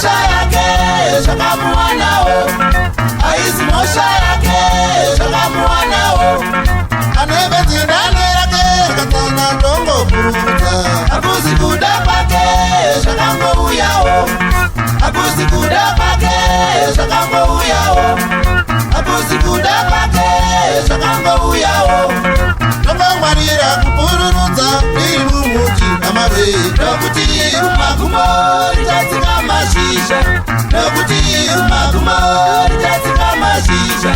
mosha yake zvakamuwanawo, aizi mosha yake zvakamuwanawo. Anebedzindane rake rikatana ndongo kurudza, akuzi kuda kwake zvakangouyawo, akuzi kuda kwake zvakangouyawo, akuzi kuda kwake zvakangouyawo. Ndongongwarira kupururudza riri mumuti namave, nokuti rumagumo richatsika mashizha, nokuti rumagumo richatsika mashizha.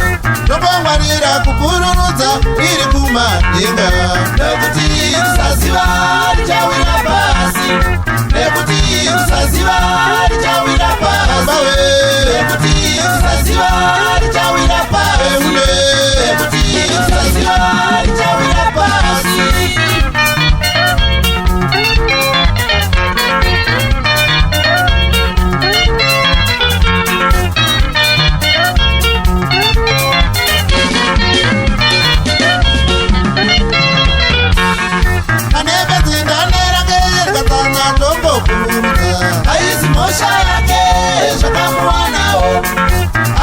Ndongongwarira kupururudza riri kumadenga, nokuti risaziva richawira pasi, nokuti risaziva richawira pasi, nokuti risaziva richawira pasi, nokuti risaziva richawira pasi. Aizi mosha yake zvakamuwanawo,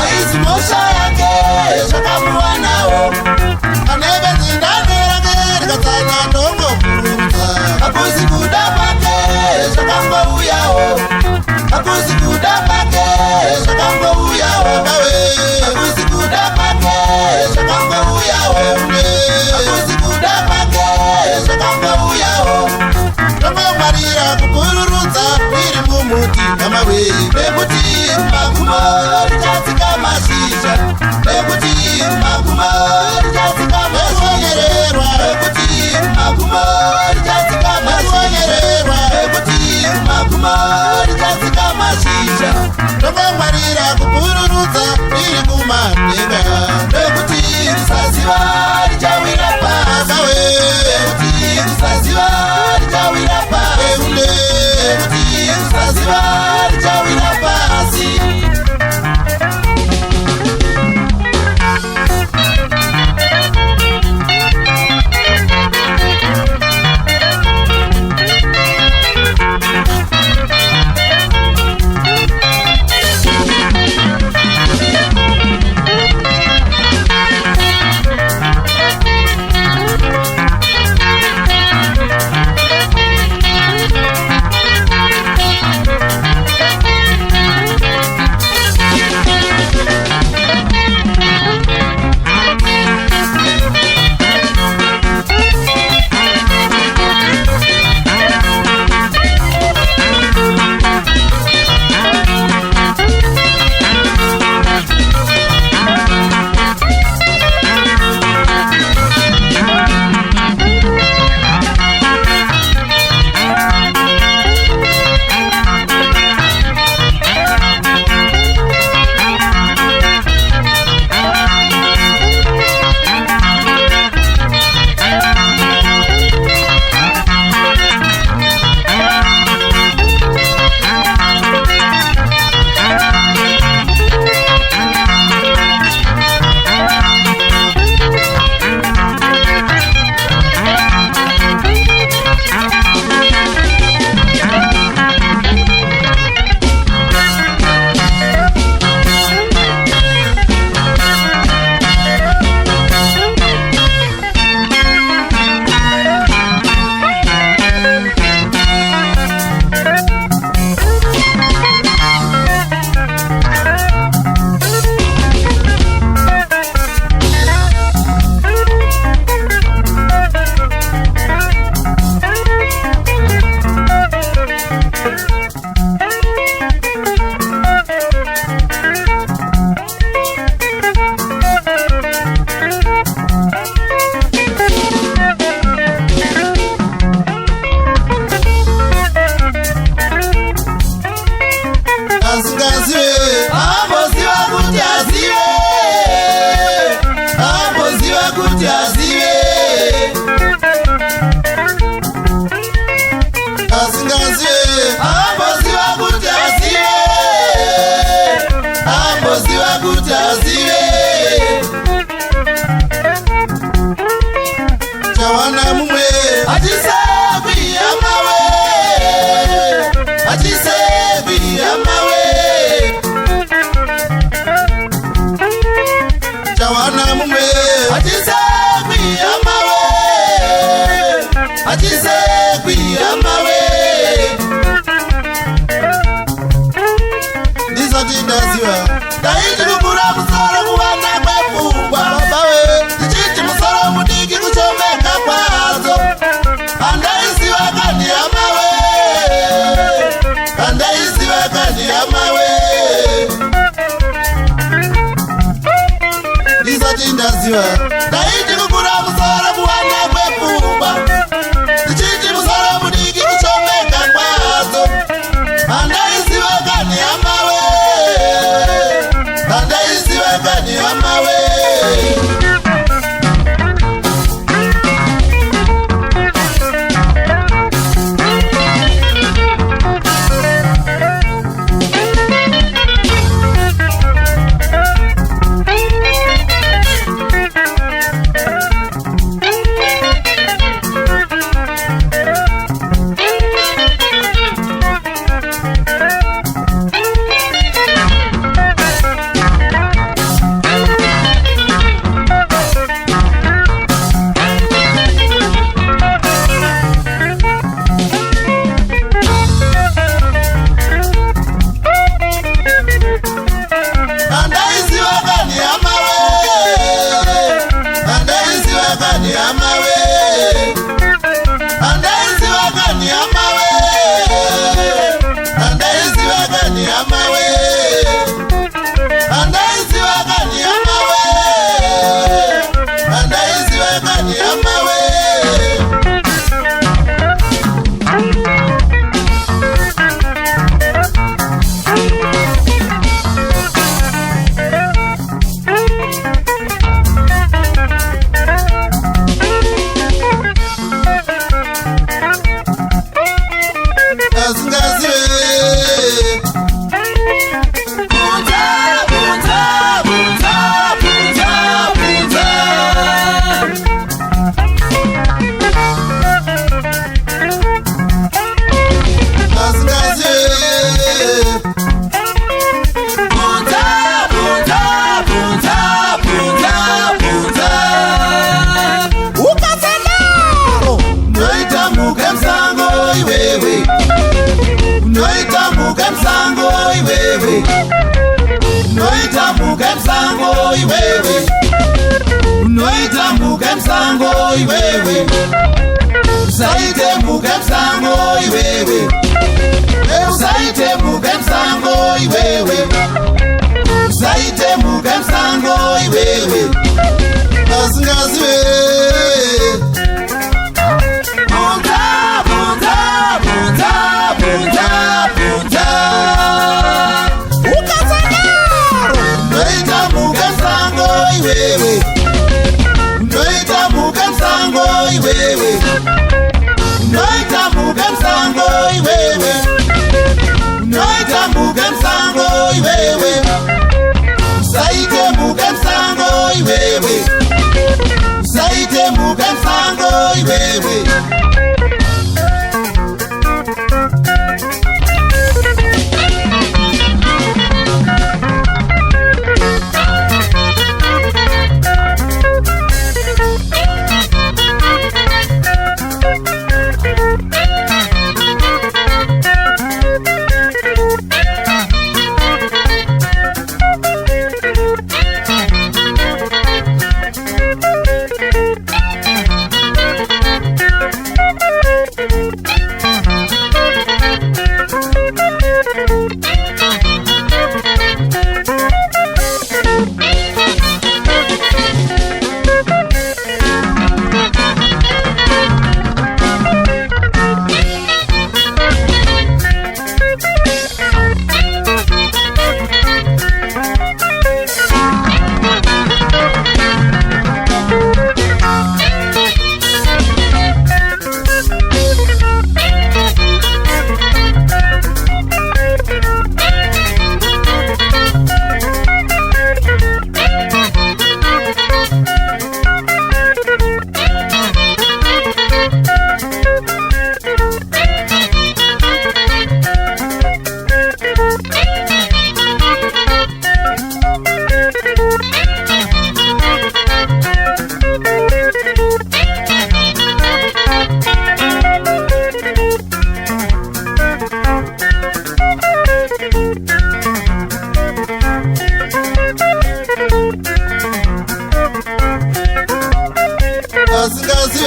aizi mosha yake zvakamuwanawo. Anebedzindane rake rikatana ndongo kurudza, akuzi kuda kwake zvakangouyawo, akuzi kuda kwake zvakangouyawo, akuzi kuda kwake zvakangouyawo, akuzi kuda kwake zvakangouyawo. Ndongongwarira kupururudza riri mumuti namawe, nekuti rumagumo richatsika mashizha, nekuti rumagumo richatsika mashizha, nekuti rumagumo richatsika mashizha, nekuti rumagumo richatsika mashizha. Ndongongwarira kupururudza riri kumadenga, nekuti risaziva richawira pasi, nekuti risaziva richawira pasi, nekuti risaziva richawira pasi. asingaziva ndaiti kukura musoro kuwana kwepfungwa tichiti musoro mudiki kushomeka kwazo handaiziva kani hamawe handaiziva kani hamawe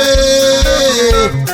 asingazive